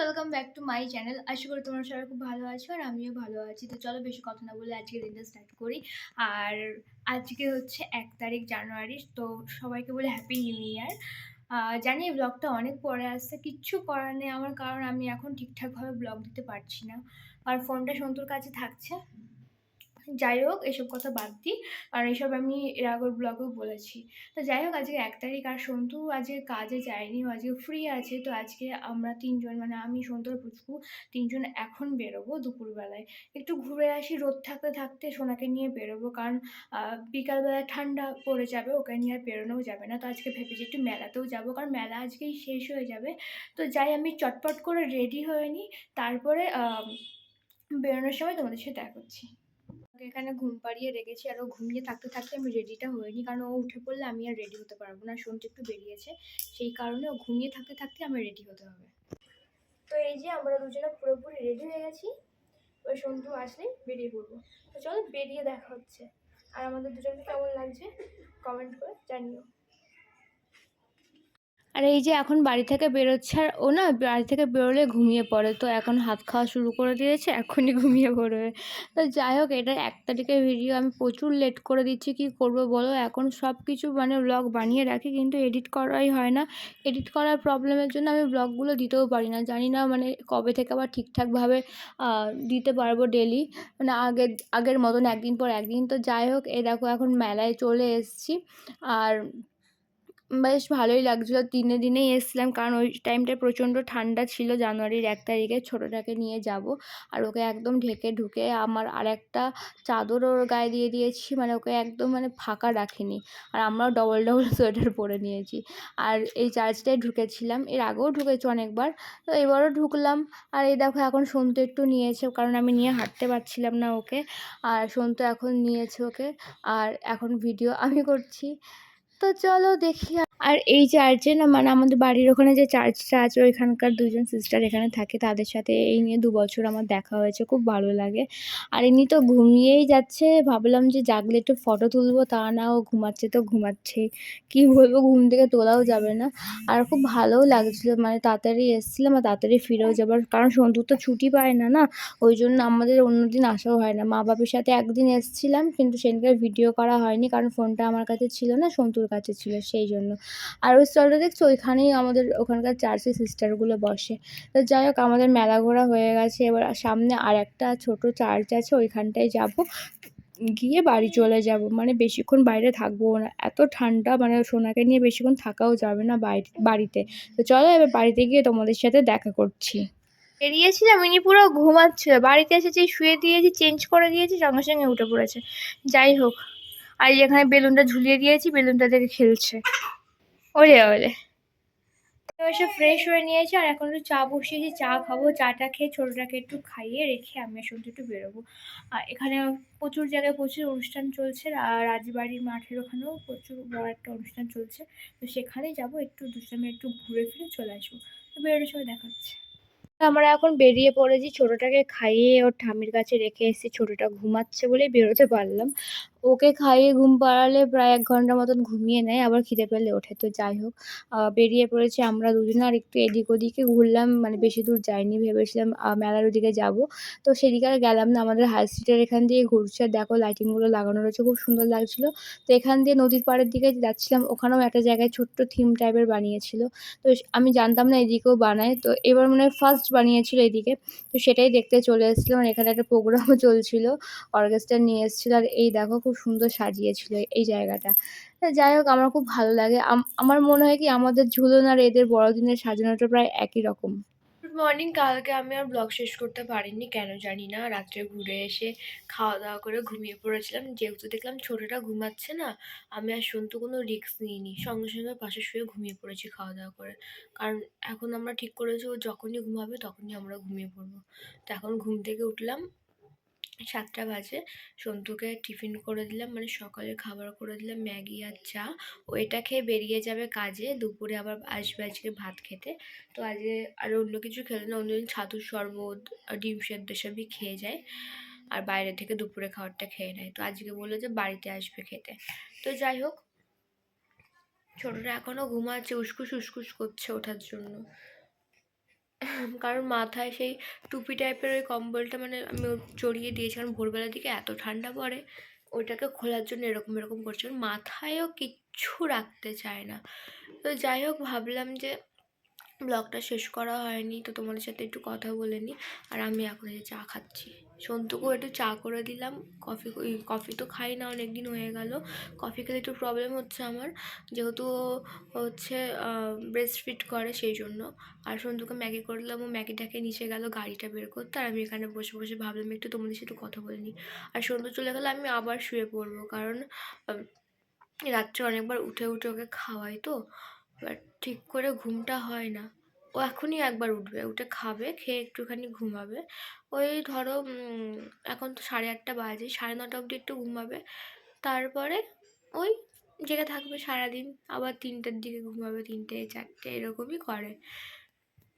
Welcome back to my channel. আশা করি তোমরা সবাই খুব ভালো আছো আর আমিও ভালো আছি। তো চলো বেশি কথা না বলে আজকে দিনটা স্টার্ট করি। আর আজকে হচ্ছে 1 তারিখ জানুয়ারি। তো সবাইকে বলে হ্যাপি নিউ ইয়ার। জানি এই ব্লগটা অনেক পরে আসছে, কিচ্ছু করার নেই আমার, কারণ আমি এখন ঠিকঠাকভাবে ব্লগ দিতে পারছি না, আর ফোনটা সন্তুর কাছে থাকছে। যাই হোক, এসব কথা বাদ দিই, কারণ এসব আমি এর আগের ব্লগেও বলেছি। তো যাই হোক, আজকে 1 তারিখ আর সন্তু আজকে কাজে যায়নি, ও আজকে ফ্রি আছে। তো আজকে আমরা তিনজন, মানে আমি, সন্তু আর পুচকু, তিনজন এখন বেরোবো দুপুরবেলায় একটু ঘুরে আসি। রোদ থাকতে থাকতে সোনাকে নিয়ে বেরোবো, কারণ বিকালবেলায় ঠান্ডা পড়ে যাবে, ওকে নিয়ে আর বেরোনোও যাবে না। তো আজকে ভেবেছি একটু মেলাতেও যাবো, কারণ মেলা আজকেই শেষ হয়ে যাবে। তো যাই, আমি চটপট করে রেডি হয়ে নিই, তারপরে বেরোনোর সময় তোমাদের সাথে দেখা করছি। এখানে ঘুম পাড়িয়ে রেখেছি, আর ও ঘুমিয়ে থাকতে থাকতে আমি রেডিটা হইনি, কারণ ও উঠে পড়লে আমি আর রেডি হতে পারবো না। সন্ধ্যে একটু বেরিয়েছে, সেই কারণে ও ঘুমিয়ে থাকতে থাকতে আমার রেডি হতে হবে। তো এই যে আমরা দুজনে পুরোপুরি রেডি হয়ে গেছি, ওই সন্ধ্যু আসলেই বেরিয়ে পড়বো। তো চলো বেরিয়ে দেখা হচ্ছে। আর আমাদের দুজনকে কেমন লাগছে কমেন্ট করে জানিও। আর এই যে এখন বাড়ি থেকে বেরোচ্ছে, আর ও না বাড়ি থেকে বেরোলে ঘুমিয়ে পড়ে, তো এখন হাত খাওয়া শুরু করে দিয়েছে, এখনই ঘুমিয়ে পড়বে। তো যাই হোক, এটা 1 তারিখের ভিডিও, আমি প্রচুর লেট করে দিচ্ছি, কি করব বলো। এখন সব কিছু মানে ব্লগ বানিয়ে রাখি, কিন্তু এডিট করাই হয় না। এডিট করার প্রবলেমের জন্য আমি ব্লগগুলো দিতেও পারি না, জানি না মানে কবে থেকে আবার ঠিকঠাকভাবে দিতে পারবো ডেলি, মানে আগের মতন একদিন পর একদিন। তো যাই হোক, এই দেখো এখন মেলায় চলে এসেছি, আর বেশ ভালোই লাগছিলো। দিনে দিনেই এসেছিলাম, কারণ ওই টাইমটায় প্রচণ্ড ঠান্ডা ছিল। জানুয়ারির 1 তারিখে ছোটোটাকে নিয়ে যাব, আর ওকে একদম ঢেকে ঢুকে আমার আরেকটা চাদর ওর গায়ে দিয়ে দিয়েছি, মানে ওকে একদম মানে ফাঁকা রাখিনি। আর আমরাও ডবল ডবল সোয়েটার পরে নিয়েছি। আর এই চার্চটায় ঢুকেছিলাম, এর আগেও ঢুকেছি অনেকবার, তো এবারও ঢুকলাম। আর এই দেখো এখন সন্তু একটু নিয়েছে, কারণ আমি নিয়ে হাঁটতে পারছিলাম না ওকে, আর সন্তু এখন নিয়েছে ওকে। আর এখন ভিডিও আমি করছি, তো চলো দেখি। আর এই চার্চে না, মানে আমাদের বাড়ির ওখানে যে চার্চটা আছে, ওইখানকার দুজন সিস্টার এখানে থাকে, তাদের সাথে এই নিয়ে 2 বছর আমার দেখা হয়েছে, খুব ভালো লাগে। আর এমনি তো ঘুমিয়েই যাচ্ছে, ভাবলাম যে জাগলে একটু ফটো তুলবো, তা না, ও ঘুমাচ্ছে তো ঘুমাচ্ছেই, কি বলবো, ঘুম থেকে তোলাও যাবে না। আর খুব ভালোও লাগছিলো, মানে তাড়াতাড়ি এসেছিলাম আর তাড়াতাড়ি ফিরেও যাবার, কারণ সন্তু তো ছুটি পায় না, না, ওই জন্য আমাদের অন্যদিন আসাও হয় না। মা বাবার সাথে একদিন এসেছিলাম, কিন্তু সেদিনকার ভিডিও করা হয়নি, কারণ ফোনটা আমার কাছে ছিল না, সন্তুর কাছে ছিল, সেই জন্য। আর ওই স্টলটা দেখছো, ওইখানেই আমাদের ওখানকার চার্চের সিস্টারগুলো বসে। তো যাই হোক, আমাদের মেলা ঘোরা হয়ে গেছে, এবার সামনে আর একটা ছোটো চার্চ আছে, ওইখানটায় যাব, গিয়ে বাড়ি চলে যাব। মানে বেশিক্ষণ বাইরে থাকবো না, এত ঠান্ডা, মানে সোনাকে নিয়ে বেশিক্ষণ থাকাও যাবে না বাড়িতে। তো চলো এবার বাড়িতে গিয়ে তোমাদের সাথে দেখা করছি। বেরিয়েছিলাম, ইনি পুরো ঘুমাচ্ছিল, বাড়িতে এসেছি, শুয়ে দিয়েছি, চেঞ্জ করে দিয়েছি, সঙ্গে সঙ্গে উঠে পড়েছে। যাই হোক, আর এখানে বেলুনটা ঝুলিয়ে দিয়েছি, বেলুনটা দেখে খেলছে। ওরে ওরে, এসে ফ্রেশ হয়ে নিয়েছি, আর এখন একটু চা বসিয়েছি, চা খাবো। চাটা খেয়ে ছোটোটাকে একটু খাইয়ে রেখে আমি শুনতে একটু বেরোবো। আর এখানে প্রচুর জায়গায় প্রচুর অনুষ্ঠান চলছে, আর রাজবাড়ির মাঠের ওখানেও প্রচুর বড় একটা অনুষ্ঠান চলছে। তো সেখানেই যাবো, একটু দুষ্টামি, একটু ঘুরে ফিরে চলে আসবো। তো বেরোনোর সময় দেখা হচ্ছে। আমরা এখন বেরিয়ে পড়েছি, ছোটোটাকে খাইয়ে ওর ঠাম্মির কাছে রেখে এসেছি, ছোটোটা ঘুমাচ্ছে বলেই বেরোতে পারলাম। ওকে খাইয়ে ঘুম পাড়ালে প্রায় 1 ঘন্টার মতন ঘুমিয়ে নেয়, আবার খিদে পেলে ওঠে। তো যাই হোক, বেরিয়ে পড়েছি আমরা দুজনে, আর একটু এদিক ওদিকে ঘুরলাম, মানে বেশি দূর যাইনি, ভেবেছিলাম মেলার ওদিকে যাব, তো সেদিকে আর গেলাম না। আমাদের হাই স্ট্রিটের এখান দিয়ে ঘুরছি, আর দেখো লাইটিংগুলো লাগানো রয়েছে, খুব সুন্দর লাগছিলো। তো এখান দিয়ে নদীর পাড়ের দিকে যাচ্ছিলাম, ওখানেও একটা জায়গায় ছোট্ট থিম টাইপের বানিয়েছিল। তো আমি জানতাম না এদিকেও বানায়, তো এবার মনে হয় ফার্স্ট বানিয়েছিল এদিকে। তো সেটাই দেখতে চলে এসেছিলাম, আর এখানে একটা প্রোগ্রামও চলছিল, অর্কেস্ট্রা নিয়ে এসেছিলো, আর এই দেখো খুব সুন্দর সাজিয়েছিল এই জায়গাটা। যাই হোক, আমার খুব ভালো লাগে। আমার মনে হয় কি, আমাদের ঝুলন আর এদের বড়দিনের সাজানোটা প্রায় একই রকম। Good morning. কালকে আমি আর ব্লগ শেষ করতে পারিনি, কেন জানি না। রাত্রে ঘুরে এসে খাওয়া দাওয়া করে ঘুমিয়ে পড়েছিলাম, যেহেতু দেখলাম ছোটোটা ঘুমাচ্ছে না, আমি আর সন্তু কোনো রিস্ক নিইনি, সঙ্গে সঙ্গে পাশে শুয়ে ঘুমিয়ে পড়েছি খাওয়া দাওয়া করে। কারণ এখন আমরা ঠিক করেছি, ও যখনই ঘুমাবে তখনই আমরা ঘুমিয়ে পড়বো। তো এখন ঘুম থেকে উঠলাম, 7টা বাজে। সন্তুকে টিফিন করে দিলাম, মানে সকালে খাবার করে দিলাম, ম্যাগি আর চা। ও এটা খেয়ে বেরিয়ে যাবে কাজে, দুপুরে আবার আসবে আজকে ভাত খেতে। তো আজকে আর অন্য কিছু খেলে না, অন্যদিন ছাতুর শরবত আর ডিম সেদ্ধ সবই খেয়ে যায়, আর বাইরে থেকে দুপুরে খাবারটা খেয়ে নেয়। তো আজকে বললো যে বাড়িতে আসবে খেতে। তো যাই হোক, ছোটোটা এখনও ঘুমাচ্ছে, উসকুস উসকুস করছে ওঠার জন্য। কারণ মাথায় সেই টুপি টাইপের ওই কম্বলটা মানে আমি জড়িয়ে দিয়েছি, কারণ ভোরবেলার দিকে এত ঠান্ডা পড়ে, ওইটাকে খোলার জন্য এরকম এরকম করছে। মাথায়ও কিচ্ছু রাখতে চায় না। তো যাই হোক, ভাবলাম যে ব্লগটা শেষ করা হয়নি, তো তোমাদের সাথে একটু কথা বলে নিই। আর আমি এখন এই যে চা খাচ্ছি, সন্তুকেও একটু চা করে দিলাম। কফি তো খাই না, অনেক দিন হয়ে গেল। কফি খেলে একটু প্রবলেম হচ্ছে আমার, যেহেতু হচ্ছে ব্রেস্ট ফিড করে সেই জন্য। আর সন্তুকে ম্যাগি করে দিলাম, ও ম্যাগিটাকে নিচে গেল গাড়িটা বের করতে, আর আমি এখানে বসে বসে ভাবলাম একটু তোমাদের সাথে কথা বলে নিই। আর সন্তু চলে গেলে আমি আবার শুয়ে পড়বো, কারণ রাত্রে অনেকবার উঠে উঠে ওকে খাওয়াই তো, এবার ঠিক করে ঘুমটা হয় না। ও এখনই একবার উঠবে, উঠে খাবে, খেয়ে একটুখানি ঘুমাবে। ওই ধরো এখন তো 8:30 বাজে, 9:30 অবধি একটু ঘুমাবে, তারপরে ওই জেগে থাকবে সারাদিন, আবার 3টের দিকে ঘুমাবে, 3টে 4টে এরকমই করে।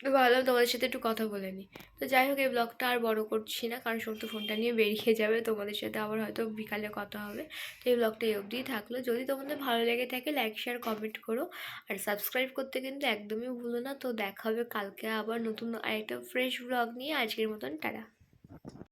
তো ভাবলাম তোমাদের সাথে একটু কথা বলে নিই। তো যাই হোক, এই ব্লগটা আর বড় করছি না, কারণ সন্তু ফোনটা নিয়ে বেরিয়ে যাবে, তোমাদের সাথে আবার হয়তো বিকালে কথা হবে। তো এই ব্লগটা এই অবধিই থাকলো। যদি তোমাদের ভালো লেগে থাকে লাইক শেয়ার কমেন্ট করো, আর সাবস্ক্রাইব করতে কিন্তু একদমই ভুলো না। তো দেখা হবে কালকে আবার নতুন আরেকটা ফ্রেশ ব্লগ নিয়ে। আজকের মতন টাটা।